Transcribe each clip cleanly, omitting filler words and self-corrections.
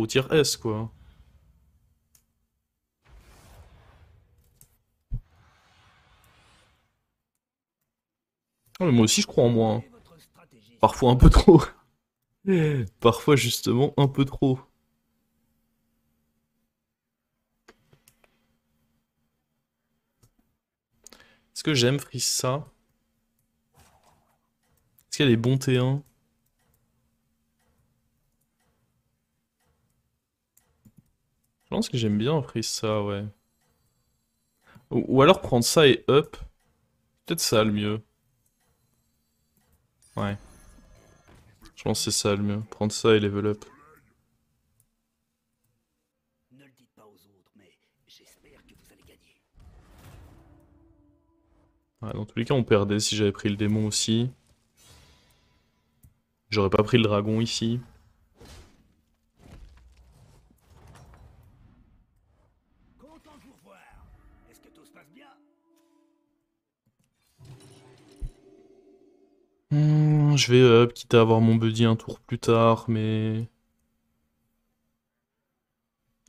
au tier S, quoi. Ah, mais moi aussi, je crois en moi, hein. Parfois un peu trop. Parfois, justement, un peu trop. Est-ce que j'aime Frissa? Est-ce qu'il y a des bons T1? Je pense que j'aime bien Frissa, ouais. Ou alors prendre ça et up. Peut-être ça le mieux. Ouais. Je pense que c'est ça le mieux. Prendre ça et level up. Ne le dites pas aux autres, mais j'espère que vous allez gagner. Ouais, dans tous les cas, on perdait si j'avais pris le démon aussi. J'aurais pas pris le dragon ici. Content de vous revoir. Est-ce que tout se passe bien? Je vais up, quitte à avoir mon buddy un tour plus tard, mais...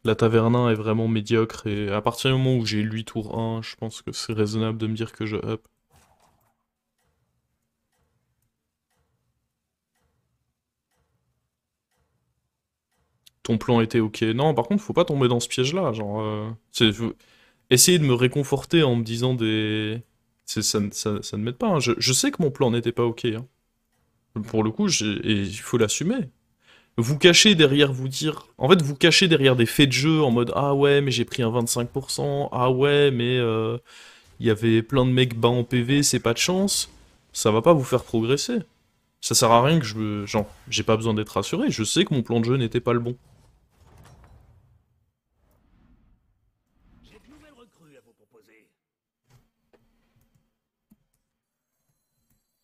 La tavernin est vraiment médiocre et à partir du moment où j'ai 8 tour 1, je pense que c'est raisonnable de me dire que je up. Ton plan était ok. Non, par contre, faut pas tomber dans ce piège-là. Genre, essayer de me réconforter en me disant des. Ça ne m'aide pas, hein. Je sais que mon plan n'était pas ok, hein. Pour le coup, et il faut l'assumer. Vous cachez derrière vous dire. En fait, vous cachez derrière des faits de jeu en mode ah ouais, mais j'ai pris un 25%. Ah ouais, mais il y avait plein de mecs bas en PV, c'est pas de chance. Ça va pas vous faire progresser. Ça sert à rien que je me. Genre, j'ai pas besoin d'être rassuré. Je sais que mon plan de jeu n'était pas le bon. J'ai de nouvelles recrues à vous proposer.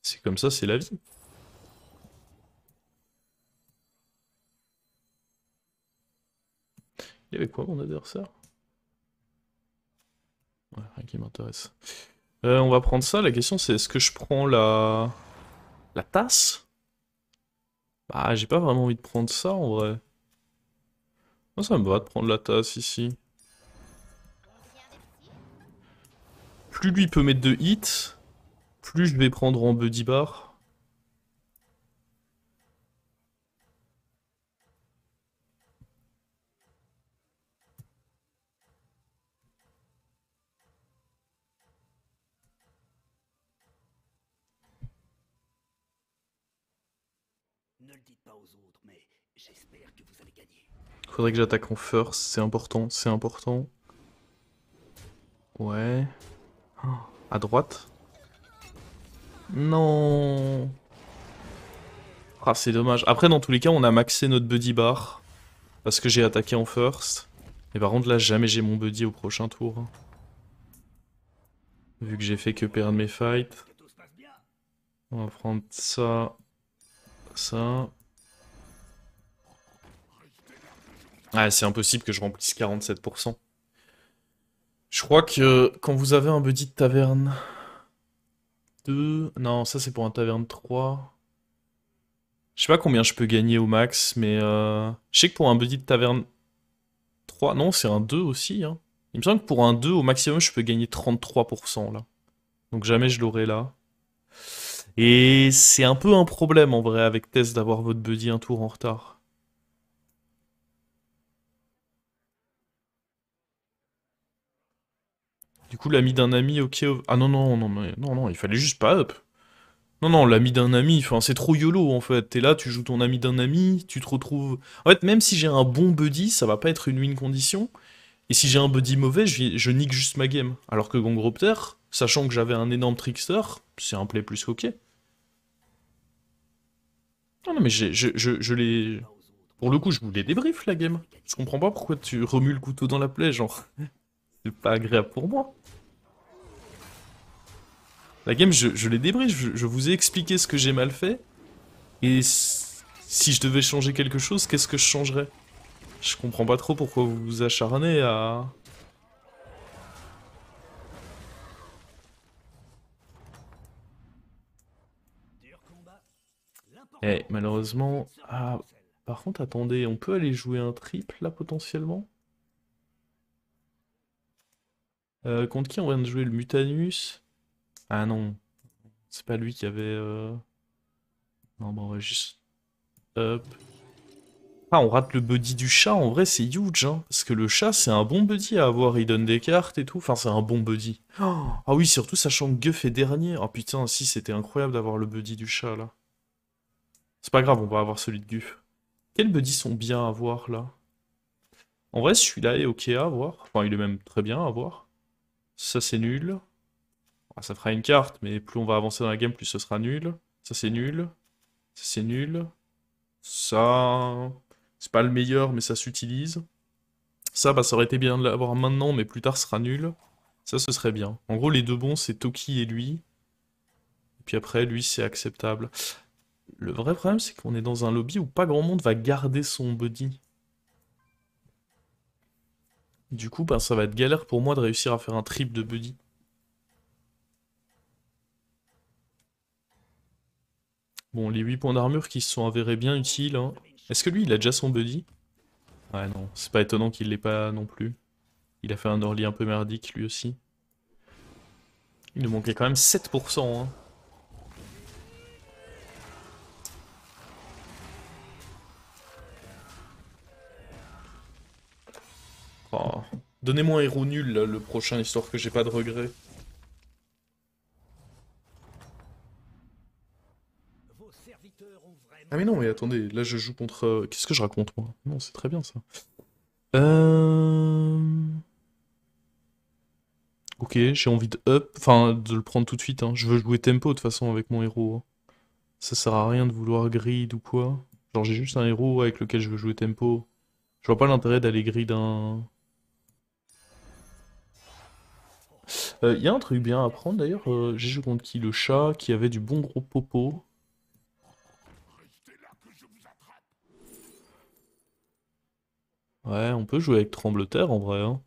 C'est comme ça, c'est la vie. Il y avait quoi mon adversaire? Ouais, rien qui m'intéresse. On va prendre ça. La question c'est est-ce que je prends la. La tasse? Bah, j'ai pas vraiment envie de prendre ça en vrai. Moi, ça me va de prendre la tasse ici. Plus lui peut mettre de hits, plus je vais prendre en buddy bar. Ne le dites pas aux autres, mais j'espère que vous allez gagner. Faudrait que j'attaque en first, c'est important, c'est important. Ouais. À droite. Non. Ah, c'est dommage. Après, dans tous les cas, on a maxé notre buddy bar. Parce que j'ai attaqué en first. Et par contre, là, jamais j'ai mon buddy au prochain tour. Vu que j'ai fait que perdre mes Est-ce fights. que tout se passe bien? On va prendre ça. Ça. Ah, c'est impossible que je remplisse 47%. Je crois que quand vous avez un buddy de taverne 2... Non, ça c'est pour un taverne 3. Je sais pas combien je peux gagner au max, mais je sais que pour un buddy de taverne 3... Non, c'est un 2 aussi, hein. Il me semble que pour un 2, au maximum, je peux gagner 33% là. Donc jamais je l'aurai là. Et c'est un peu un problème en vrai avec Tess d'avoir votre buddy un tour en retard. Du coup, l'ami d'un ami, ok. Ah non, non, non, non, non, il fallait juste pas up. Non, non, l'ami d'un ami, enfin, c'est trop YOLO en fait. T'es là, tu joues ton ami d'un ami, tu te retrouves. En fait, même si j'ai un bon buddy, ça va pas être une win condition. Et si j'ai un buddy mauvais, je nique juste ma game. Alors que Gangropter, sachant que j'avais un énorme trickster, c'est un play plus qu'ok. Non, non, mais je Ne le dites l'ai. pas aux autres, Pour mais le coup, je voulais débrief la j'espère que vous game. allez Je gagner. comprends pas pourquoi tu remues le couteau dans la plaie, genre. C'est pas agréable pour moi. La game, je l'ai débrief, je vous ai expliqué ce que j'ai mal fait. Et si je devais changer quelque chose, qu'est-ce que je changerais? Je comprends pas trop pourquoi vous vous acharnez à... Dur combat. Eh, L'important, c'est que vous malheureusement... êtes serein, Ah, Marcel. Par contre, attendez, on peut aller jouer un triple là potentiellement? Contre qui on vient de jouer le Mutanus? Ah non, c'est pas lui qui avait. Non, bah on va juste. Hop. Ah, on rate le buddy du chat, en vrai c'est huge, hein. Parce que le chat c'est un bon buddy à avoir, il donne des cartes et tout. Enfin, c'est un bon buddy. Oh, ah oui, surtout sachant que Guff est dernier. Oh putain, si, c'était incroyable d'avoir le buddy du chat là. C'est pas grave, on va avoir celui de Guff. Quels buddies sont bien à avoir là? En vrai, celui-là est ok à avoir. Enfin, il est même très bien à avoir. Ça c'est nul. Ah, ça fera une carte, mais plus on va avancer dans la game, plus ce sera nul. Ça c'est nul. Ça c'est nul. Ça. C'est pas le meilleur, mais ça s'utilise. Ça, bah, ça aurait été bien de l'avoir maintenant, mais plus tard ce sera nul. Ça, ce serait bien. En gros, les deux bons, c'est Toki et lui. Et puis après, lui, c'est acceptable. Le vrai problème, c'est qu'on est dans un lobby où pas grand monde va garder son body. Du coup, bah, ça va être galère pour moi de réussir à faire un trip de buddy. Bon, les 8 points d'armure qui se sont avérés bien utiles, hein. Est-ce que lui, il a déjà son buddy? Ouais, non, c'est pas étonnant qu'il l'ait pas non plus. Il a fait un early un peu merdique, lui aussi. Il nous manquait quand même 7%, hein. Oh. Donnez-moi un héros nul, là, le prochain, histoire que j'ai pas de regrets. Vos serviteurs ont Ah vraiment mais non, mais besoin attendez, là je joue contre... Qu'est-ce que je raconte, moi? Non, c'est très bien, ça. Euh... Ok, j'ai envie de up, enfin de le prendre tout de suite, hein. Je veux jouer tempo de toute façon avec mon héros, hein. Ça sert à rien de vouloir grid ou quoi. Genre j'ai juste un héros avec lequel je veux jouer tempo. Je vois pas l'intérêt d'aller grid un... Il y a un truc bien à prendre d'ailleurs, j'ai joué contre qui? Le chat, qui avait du bon gros popo. Ouais, on peut jouer avec Trembleterre en vrai, hein.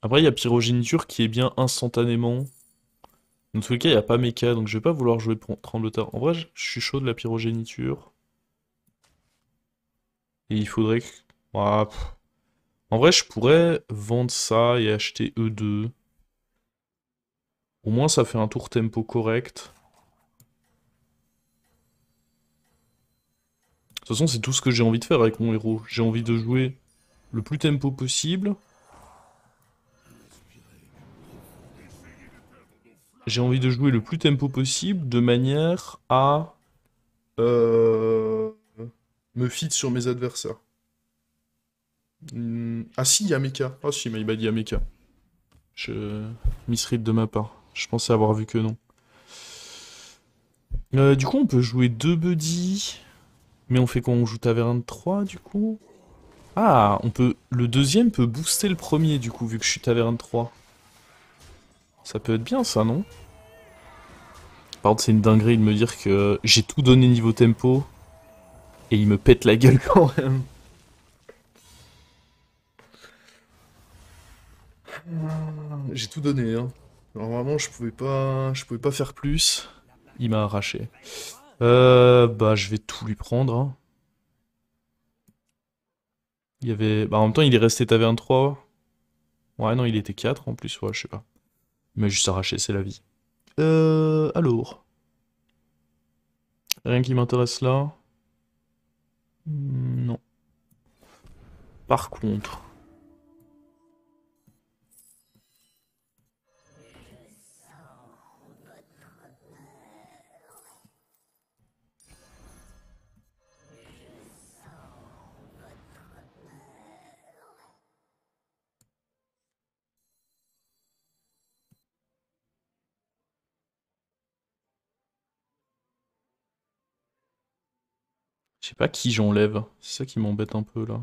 Après il y a Pyrogéniture qui est bien instantanément. Dans tous les cas, il n'y a pas méca, donc je vais pas vouloir jouer Trembleteur. En vrai, je suis chaud de la pyrogéniture. Et il faudrait que... Ah, pff. En vrai, je pourrais vendre ça et acheter E2. Au moins, ça fait un tour tempo correct. De toute façon, c'est tout ce que j'ai envie de faire avec mon héros. J'ai envie de jouer le plus tempo possible. J'ai envie de jouer le plus tempo possible de manière à euh, me feed sur mes adversaires. Ah si, il y a mecha. Ah si, mais il m'a dit Mecha. Je misread de ma part. Je pensais avoir vu que non. Du coup, on peut jouer deux buddies. Mais on fait quoi? On joue taverne 3 du coup? Ah, on peut. Le deuxième peut booster le premier du coup, vu que je suis taverne 3. Ça peut être bien ça, non? Par contre, c'est une dinguerie de me dire que j'ai tout donné niveau tempo et il me pète la gueule quand même. J'ai tout donné, hein. Alors vraiment, je pouvais pas faire plus. la Il bataille. m'a arraché. Prêt ou pas? Bah, je vais tout lui prendre, hein. Il y avait. Bah, en même temps, il est resté taverne 3. Ouais, non, il était 4 en plus, ouais, je sais pas. Il m'a juste arraché, c'est la vie. Alors. Rien qui m'intéresse là. Non. Par contre. Je sais pas qui j'enlève. C'est ça qui m'embête un peu là.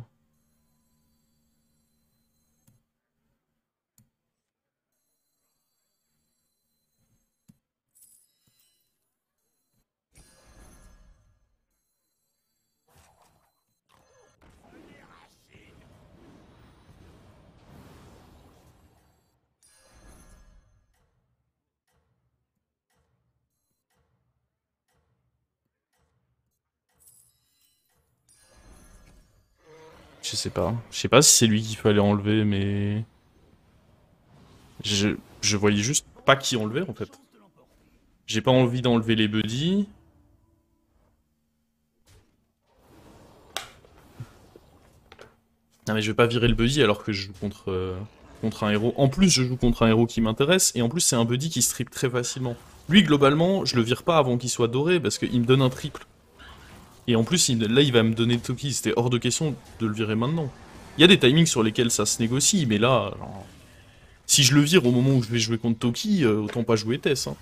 Je sais pas. Je sais pas si c'est lui qu'il fallait enlever, mais... Je voyais juste pas qui enlever, en fait. J'ai pas envie d'enlever les buddies. Non mais je vais pas virer le buddy alors que je joue contre un héros. En plus, je joue contre un héros qui m'intéresse, et en plus, c'est un buddy qui strip très facilement. Lui, globalement, je le vire pas avant qu'il soit doré, parce qu'il me donne un triple. Et en plus, là, il va me donner Toki. C'était hors de question de le virer maintenant. Il y a des timings sur lesquels ça se négocie, mais là, genre, si je le vire au moment où je vais jouer contre Toki, autant pas jouer Tess. Hein.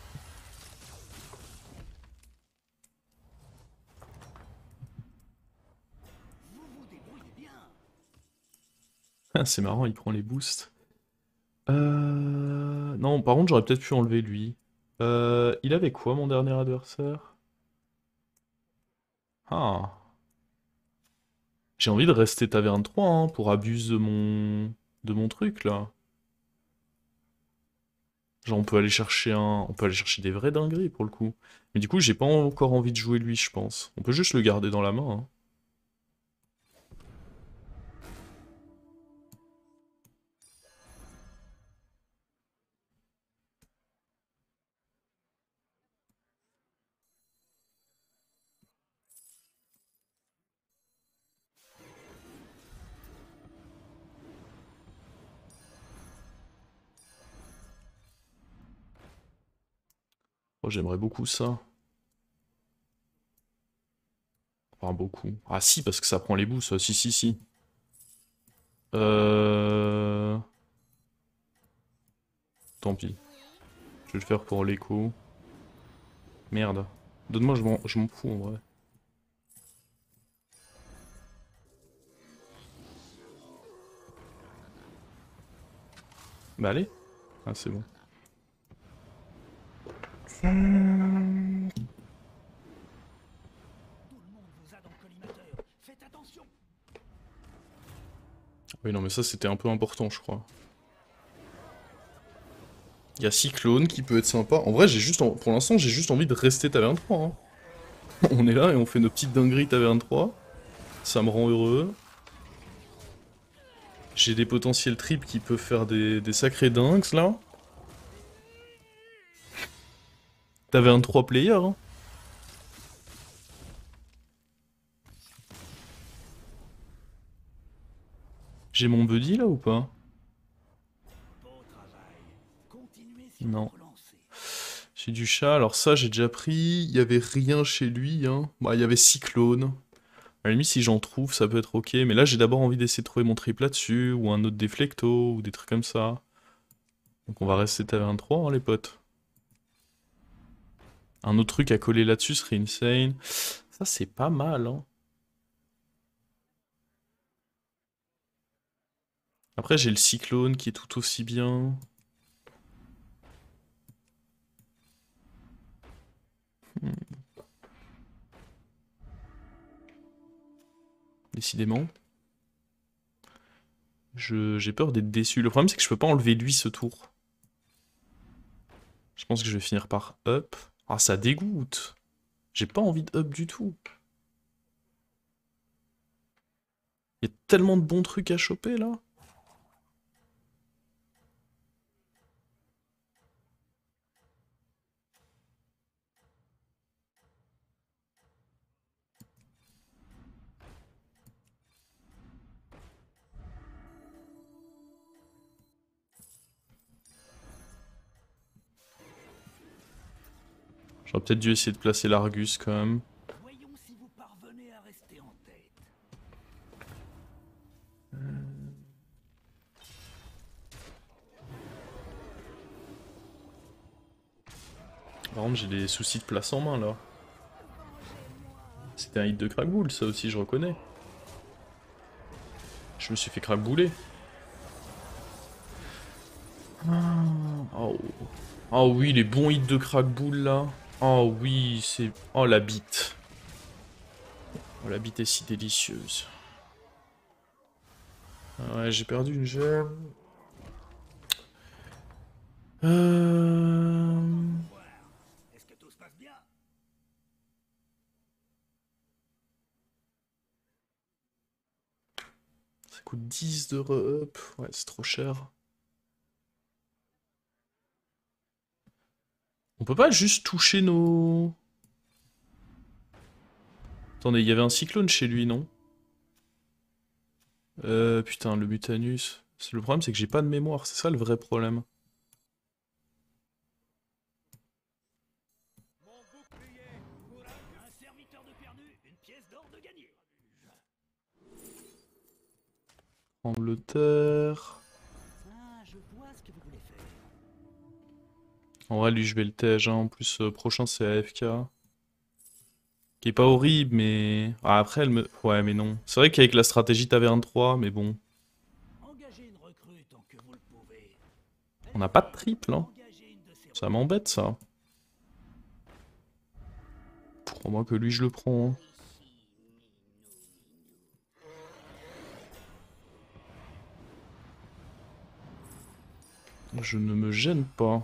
Ah, c'est marrant, il prend les boosts. Non, par contre, j'aurais peut-être pu enlever lui. Il avait quoi, mon dernier adversaire? Ah. J'ai envie de rester taverne 3 hein, pour abuse de mon truc, là. Genre, on peut aller chercher on peut aller chercher des vrais dingueries, pour le coup. Mais du coup, j'ai pas encore envie de jouer lui, je pense. On peut juste le garder dans la main, hein. Oh, j'aimerais beaucoup ça. Enfin, beaucoup. Ah si, parce que ça prend les boosts. Si, si, si. Euh... Tant pis. Je vais le faire pour l'écho. Merde. Donne-moi, je m'en fous, en vrai. Bah allez. Ah, c'est bon. Tout le monde vous a dans le collimateur. Faites attention. Oui, non, mais ça, c'était un peu important, je crois. Il y a Cyclone qui peut être sympa. En vrai, pour l'instant, j'ai juste envie de rester taverne 3. Hein. On est là et on fait nos petites dingueries taverne 3. Ça me rend heureux. J'ai des potentiels triples qui peuvent faire des sacrés dingues, là. Taverne 3 player, hein. J'ai mon buddy, là, ou pas? Beau travail. Continuez sur Non. votre lancée. J'ai du chat, alors ça, j'ai déjà pris. Il y avait rien chez lui, hein. Bah, il y avait Cyclone. À la limite, si j'en trouve, ça peut être ok. Mais là, j'ai d'abord envie d'essayer de trouver mon triple là-dessus, ou un autre déflecto, ou des trucs comme ça. Donc on va rester taverne 3, hein, les potes. Un autre truc à coller là-dessus serait insane. Ça, c'est pas mal, hein. Après, j'ai le cyclone qui est tout aussi bien. Hmm, décidément. J'ai peur d'être déçu. Le problème, c'est que je peux pas enlever lui ce tour. Je pense que je vais finir par up. Ah, ça dégoûte. J'ai pas envie de up du tout. Il y a tellement de bons trucs à choper, là. J'aurais peut-être dû essayer de placer l'Argus, quand même. Voyons si vous parvenez à rester en tête. Par contre, j'ai des soucis de place en main, là. C'était un hit de crackbull, ça aussi, je reconnais. Je me suis fait crackbouler. Oh. Oh oui, les bons hits de crackbull, là. Oh oui, c'est... Oh, la bite. Oh, la bite est si délicieuse. Ah ouais, j'ai perdu une gemme. Euh... Est-ce que tout se passe bien? coûte 10 de re-up. Ouais, c'est trop cher. On peut pas juste toucher nos... Attendez, il y avait un cyclone chez lui, non? Putain, le Mutanus. Le problème, c'est que j'ai pas de mémoire, c'est ça le vrai problème. Un serviteur de perdu, une pièce d'or de gagné. Angleterre. Ah, je vois ce que vous voulez faire. En vrai, lui, je vais le tège, hein. En plus, prochain, c'est AFK. Qui est pas horrible, mais... Ah, après, elle me... Ouais, mais non. C'est vrai qu'avec la stratégie Taverne 3, mais bon. Engagez une recrue tant que vous le pouvez. On n'a pas de triple, hein. Engagez une de ces Ça m'embête, ça. Crois-moi que lui, je le prends, hein. Je ne me gêne pas.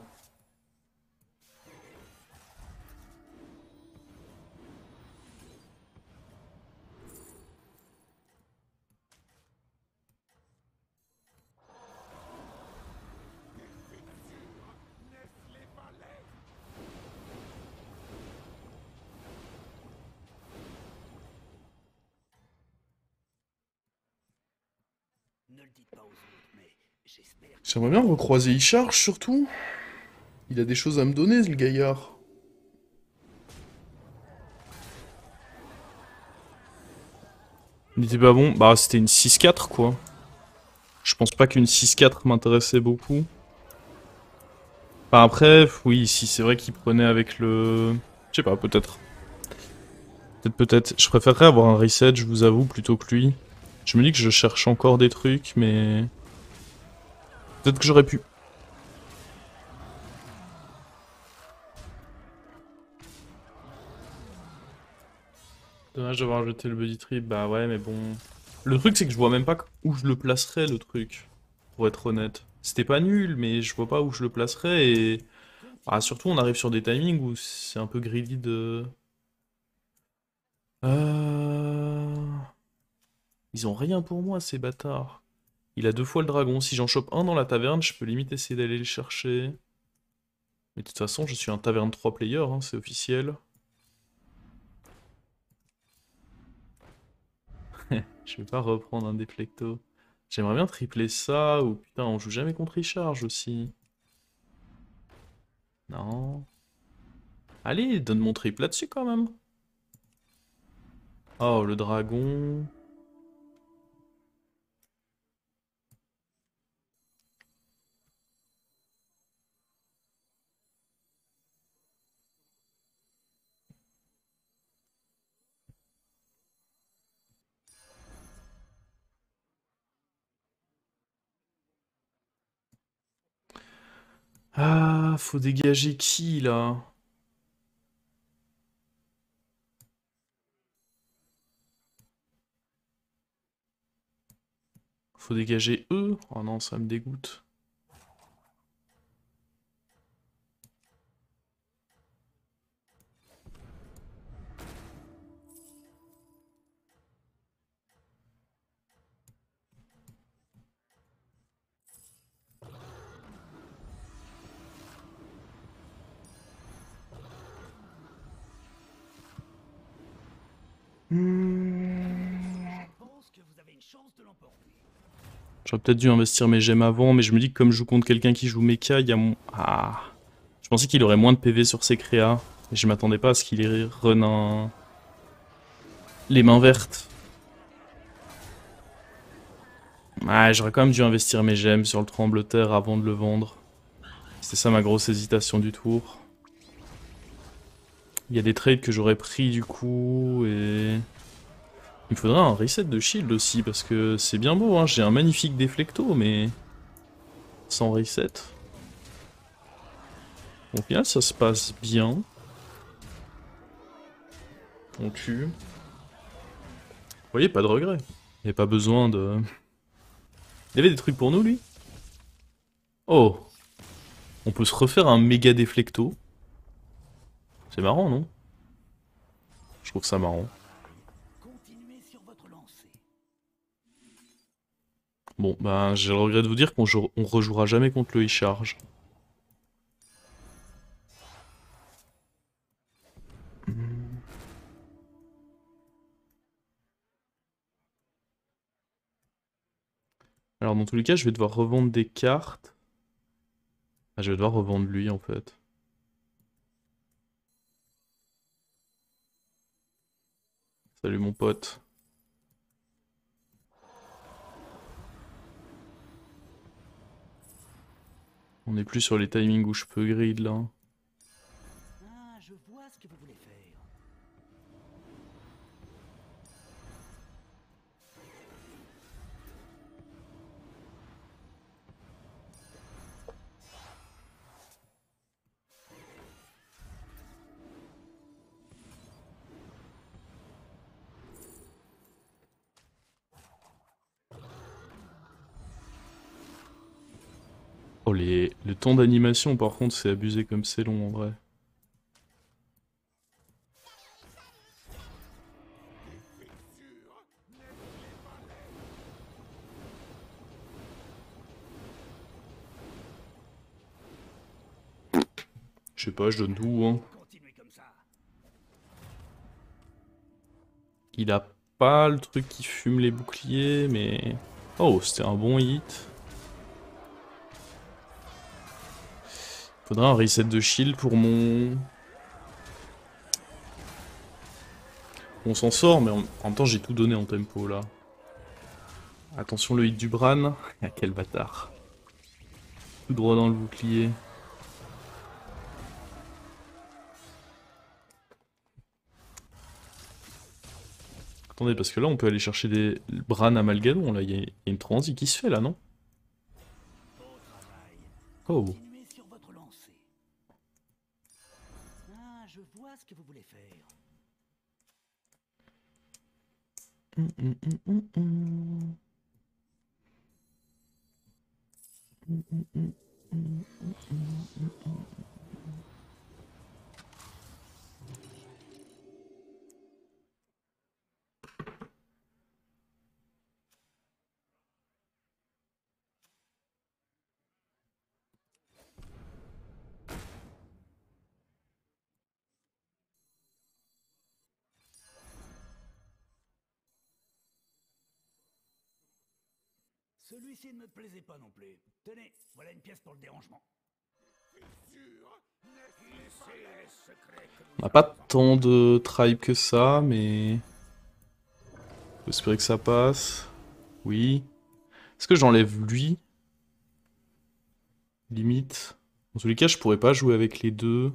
Ne le dites pas aux autres, mais j'espère que J'aimerais bien recroiser Icharge, surtout. Il a des choses à me donner, le gaillard. Il était pas bon. Bah, c'était une 6-4, quoi. Je pense pas qu'une 6-4 m'intéressait beaucoup. Enfin, après, oui, si c'est vrai qu'il prenait avec le... Je sais pas, peut-être. Peut-être. Je préférerais avoir un reset, je vous avoue, plutôt que lui. Je me dis que je cherche encore des trucs, mais... Peut-être que j'aurais pu. Dommage d'avoir jeté le buddy trip, bah ouais, mais bon... Le truc, c'est que je vois même pas où je le placerais, le truc. Pour être honnête. C'était pas nul, mais je vois pas où je le placerais, et... Ah, surtout, on arrive sur des timings où c'est un peu greedy de... Euh... Ils ont rien pour moi, ces bâtards. Il a 2 fois le dragon. Si j'en chope un dans la taverne, je peux limite essayer d'aller le chercher. Mais de toute façon, je suis un taverne 3 player, hein, c'est officiel. Je vais pas reprendre un déflecto. J'aimerais bien tripler ça, ou putain, on joue jamais contre Recharge aussi. Non. Allez, donne mon triple là-dessus quand même. Oh, le dragon. Ah, faut dégager qui là? Faut dégager eux? Oh non, ça me dégoûte. je pense que vous avez une chance de l'emporter. J'aurais peut-être dû investir mes gemmes avant, mais je me dis que comme je joue contre quelqu'un qui joue mecha, il y a mon... Ah. Je pensais qu'il aurait moins de PV sur ses créas. Et je m'attendais pas à ce qu'il ait run les mains vertes. Ah, j'aurais quand même dû investir mes gemmes sur le tremblement avant de le vendre. C'était ça ma grosse hésitation du tour. Il y a des trades que j'aurais pris du coup, et... Il me faudrait un reset de shield aussi, parce que c'est bien beau, hein. J'ai un magnifique déflecto, mais... Sans reset. Au final, ça se passe bien. On tue. Vous voyez, pas de regret. Il n'y a pas besoin de... Il y avait des trucs pour nous, lui? Oh! On peut se refaire un méga déflecto. C'est marrant, non? Je trouve ça marrant. Continuez sur votre lancée. Bon, bah j'ai le regret de vous dire on rejouera jamais contre le e-charge. Alors dans tous les cas, je vais devoir revendre des cartes. Ah, je vais devoir revendre lui en fait. Salut mon pote. On n'est plus sur les timings où je peux grid là. Ah, je vois ce que vous voulez faire. Oh le temps d'animation par contre c'est abusé comme c'est long en vrai. Je sais pas, je donne tout hein. Continuez comme ça. Il a pas le truc qui fume les boucliers mais... Oh c'était un bon hit. Faudra un reset de shield pour mon... On s'en sort mais en même temps j'ai tout donné en tempo là. Attention le hit du Bran. Ah quel bâtard. Tout droit dans le bouclier. Attendez, parce que là, on peut aller chercher des Bran à Malgadon, là. Il y a une transi qui se fait, là, non? Beau travail. Oh. Continuez sur votre lancée. Ah, je vois ce que vous voulez faire. Celui-ci ne me plaisait pas non plus. Tenez, voilà une pièce pour le dérangement. On n'a pas tant de tribe que ça, mais... Faut espérer que ça passe. Oui. Est-ce que j'enlève lui? Limite. Dans tous les cas, je pourrais pas jouer avec les deux.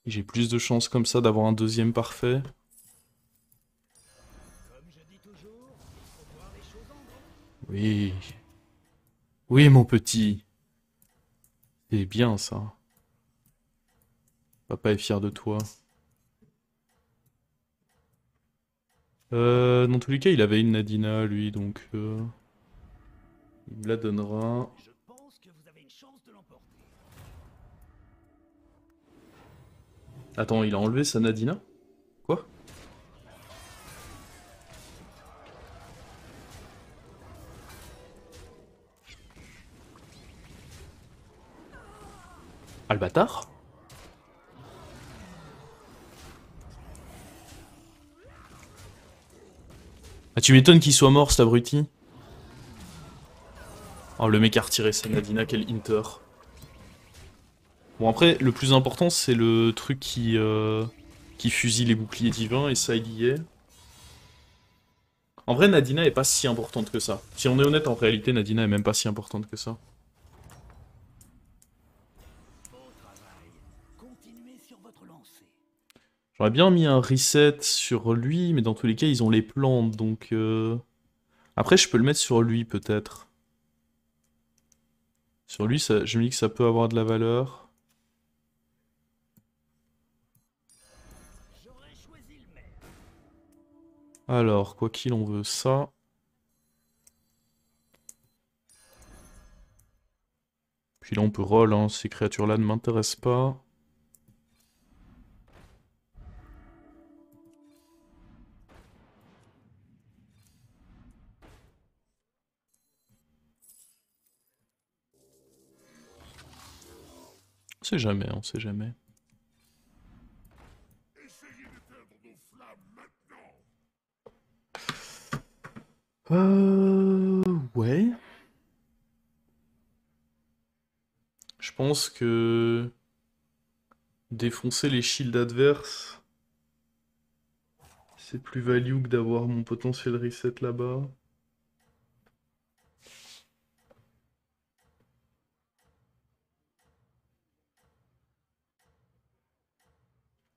J'ai plus de chances comme ça d'avoir un deuxième parfait. Comme je dis toujours, il faut voir les choses en grand. Oui. Oui, mon petit. C'est bien, ça. Papa est fier de toi. Dans tous les cas, il avait une Nadina, lui, donc... il me la donnera. Je pense que vous avez une chance de l'emporter. Attends, il a enlevé sa Nadina? Quoi? Ah, le bâtard? Ah, tu m'étonnes qu'il soit mort, cet abruti. Oh, le mec a retiré sa Nadina, quel Inter. Bon, après, le plus important, c'est le truc qui fusille les boucliers divins, et ça, il y est. En vrai, Nadina est pas si importante que ça. Si on est honnête, en réalité, Nadina est même pas si importante que ça. Beau travail. Continuez sur votre lancée. J'aurais bien mis un reset sur lui, mais dans tous les cas, ils ont les plantes, donc... Après, je peux le mettre sur lui, peut-être. Sur lui, je me dis que ça peut avoir de la valeur. J'aurais choisi le maire. Alors, quoi qu'il en veut ça. Puis là, on peut roll, hein. Ces créatures-là ne m'intéressent pas. sait jamais, on sait jamais. Ouais. Je pense que défoncer les shields adverses, c'est plus value que d'avoir mon potentiel reset là-bas.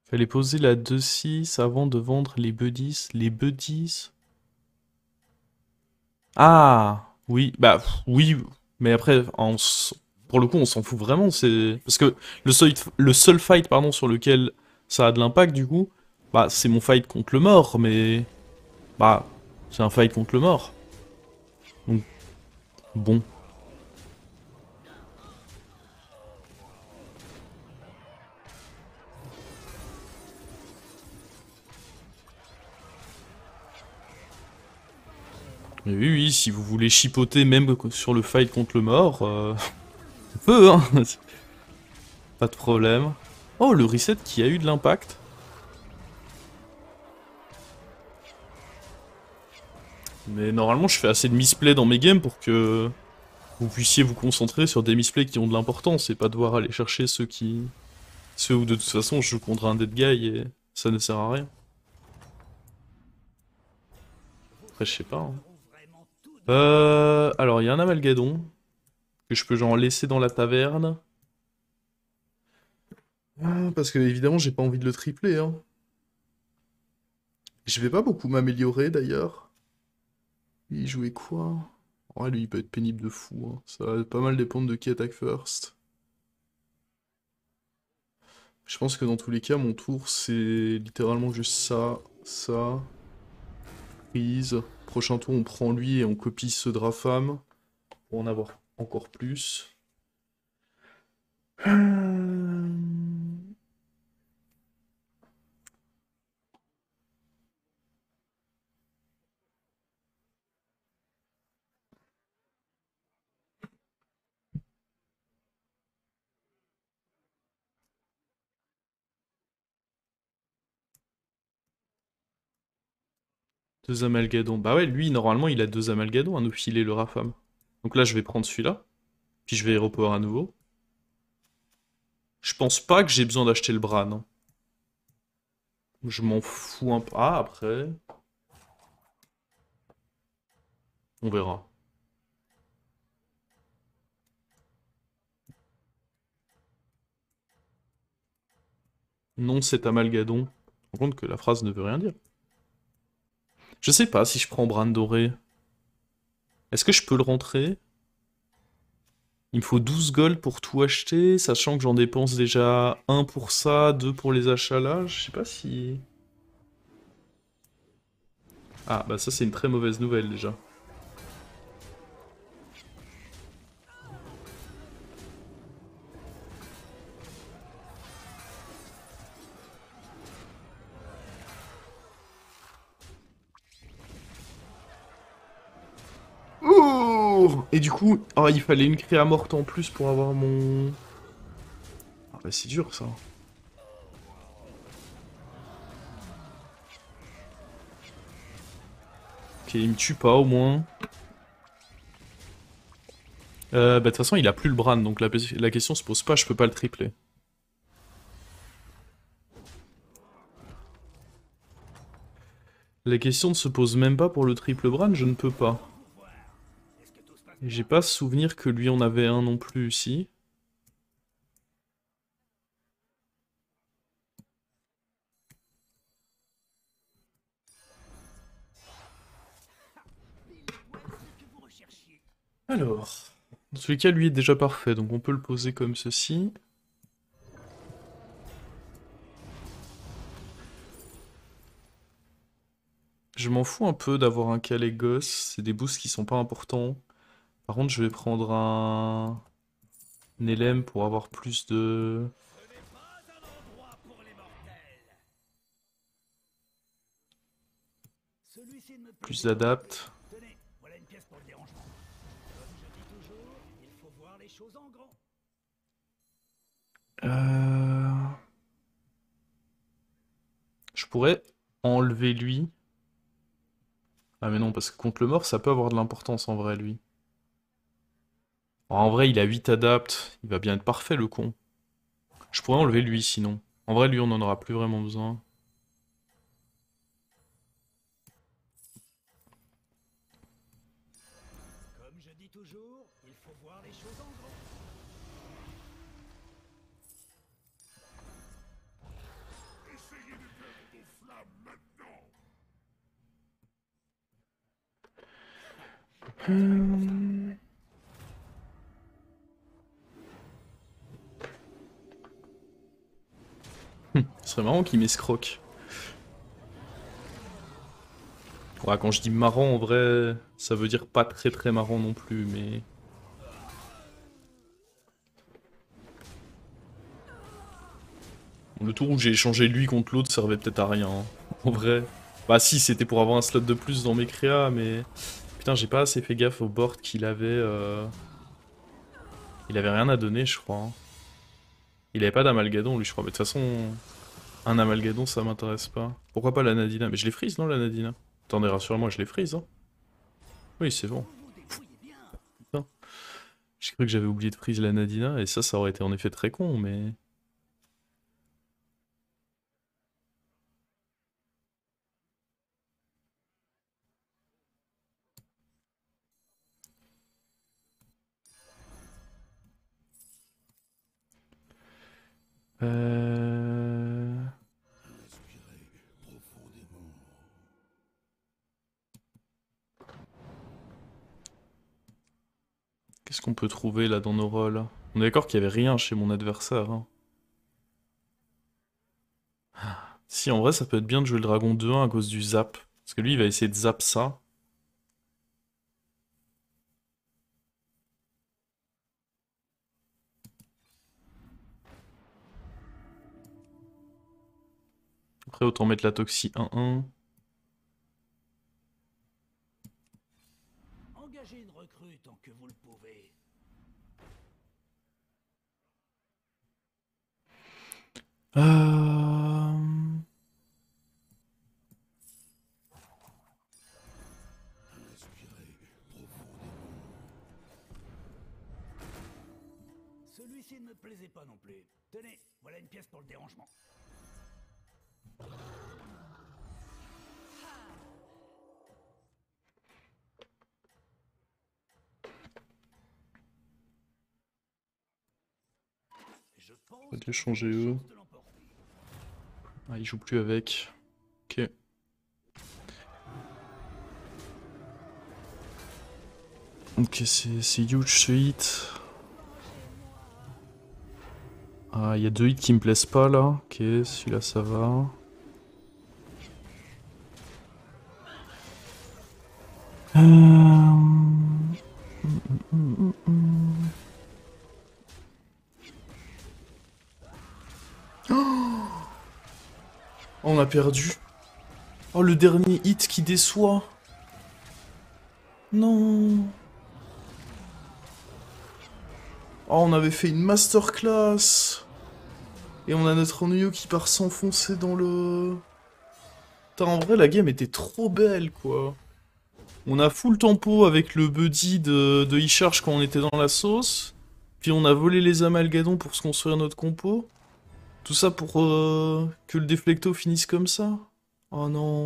Fallait poser la 2-6 avant de vendre les buddies. Les buddies? Ah! Oui, bah oui. Mais après, pour le coup, on s'en fout vraiment. Parce que le seul fight pardon, sur lequel ça a de l'impact, du coup, bah c'est mon fight contre le mort. Mais bah, c'est un fight contre le mort. Donc, bon. Mais oui, oui, si vous voulez chipoter même sur le fight contre le mort, on peut, hein. Pas de problème. Oh, le reset qui a eu de l'impact. Mais normalement, je fais assez de misplay dans mes games pour que vous puissiez vous concentrer sur des misplays qui ont de l'importance et pas devoir aller chercher ceux où de toute façon je joue contre un dead guy et ça ne sert à rien. Après, je sais pas, hein. Alors, il y a un amalgadon que je peux genre laisser dans la taverne. Ah, parce que évidemment, j'ai pas envie de le tripler, hein. Je vais pas beaucoup m'améliorer d'ailleurs. Il jouait quoi? Ouais, lui, il peut être pénible de fou, hein. Ça va pas mal dépendre de qui attaque first. Je pense que dans tous les cas, mon tour, c'est littéralement juste ça, ça, prise. Prochain tour, on prend lui et on copie ce Drafam pour en avoir encore plus. Deux amalgadons. Bah ouais, lui, normalement, il a deux amalgadons à nous filer le Rafam. Donc là, je vais prendre celui-là. Puis je vais repower à nouveau. Je pense pas que j'ai besoin d'acheter le Bran, hein. Je m'en fous un peu. Ah, après. On verra. Non, cet amalgadon. Je me rends compte que la phrase ne veut rien dire. Je sais pas si je prends Bran doré. Est-ce que je peux le rentrer? Il me faut 12 gold pour tout acheter, sachant que j'en dépense déjà un pour ça, 2 pour les achats là. Je sais pas si... Ah, bah ça c'est une très mauvaise nouvelle déjà. Oh! Et du coup, ah, il fallait une créa morte en plus pour avoir mon... Ah bah c'est dur ça. Ok, il me tue pas au moins. Bah de toute façon il a plus le Bran, donc la question se pose pas, je peux pas le tripler. La question ne se pose même pas pour le triple Bran, je ne peux pas. Et j'ai pas souvenir que lui en avait un non plus ici. Alors, dans tous les cas, lui est déjà parfait, donc on peut le poser comme ceci. Je m'en fous un peu d'avoir un Calais gosse, c'est des boosts qui sont pas importants. Par contre, je vais prendre un Nelem pour avoir plus de... plus d'adapt. Tenez, voilà une pièce pour le dérangement. Comme je dis toujours, il faut voir les choses en grand. Euh, Je pourrais enlever lui. Ah mais non, parce que contre le mort, ça peut avoir de l'importance en vrai, lui. En vrai, il a 8 adaptes. Il va bien être parfait, le con. Je pourrais enlever lui, sinon. En vrai, lui, on en aura plus vraiment besoin. Comme je dis toujours, il faut voir les choses en grand. Euh, Ce serait marrant qu'il m'escroque. Ouais, quand je dis marrant, en vrai, ça veut dire pas très très marrant non plus, mais... Le tour où j'ai échangé lui contre l'autre servait peut-être à rien, hein. En vrai. Bah si, c'était pour avoir un slot de plus dans mes créas, mais... Putain, j'ai pas assez fait gaffe au board qu'il avait... Il avait rien à donner, je crois, hein. Il avait pas d'amalgadon, lui, je crois. Mais de toute façon, un amalgadon, ça m'intéresse pas. Pourquoi pas la Nadina? Mais je les freeze, non, la Nadina? Attendez, rassure-moi, je les freeze, hein. Oui, c'est bon. Vous vous débrouillez bien. Putain. J'ai cru que j'avais oublié de freeze la Nadina, et ça aurait été en effet très con, mais... Euh... Qu'est-ce qu'on peut trouver là dans nos rôles? On est d'accord qu'il y avait rien chez mon adversaire, hein. Si, en vrai, ça peut être bien de jouer le dragon 2-1 à cause du zap. Parce que lui, il va essayer de zap ça. Après, autant mettre la Toxie 1-1. Engagez une recrue tant que vous le pouvez. Euh... Celui-ci ne me plaisait pas non plus. Tenez, voilà une pièce pour le dérangement. Je On va pense te les que vous changer avez eux. chance de l'emporter. Ah, il joue plus avec. Ok. Ok, c'est huge ce hit. Ah, il y a deux hits qui me plaisent pas là. Ok, celui-là ça va. Oh, on a perdu. Oh, le dernier hit qui déçoit. Non. Oh, on avait fait une masterclass. Et on a notre ennuyeux qui part s'enfoncer dans le... Putain, en vrai, la game était trop belle, quoi. On a full tempo avec le buddy de E-Charge quand on était dans la sauce. Puis on a volé les amalgadons pour se construire notre compo. Tout ça pour que le déflecto finisse comme ça. Oh non.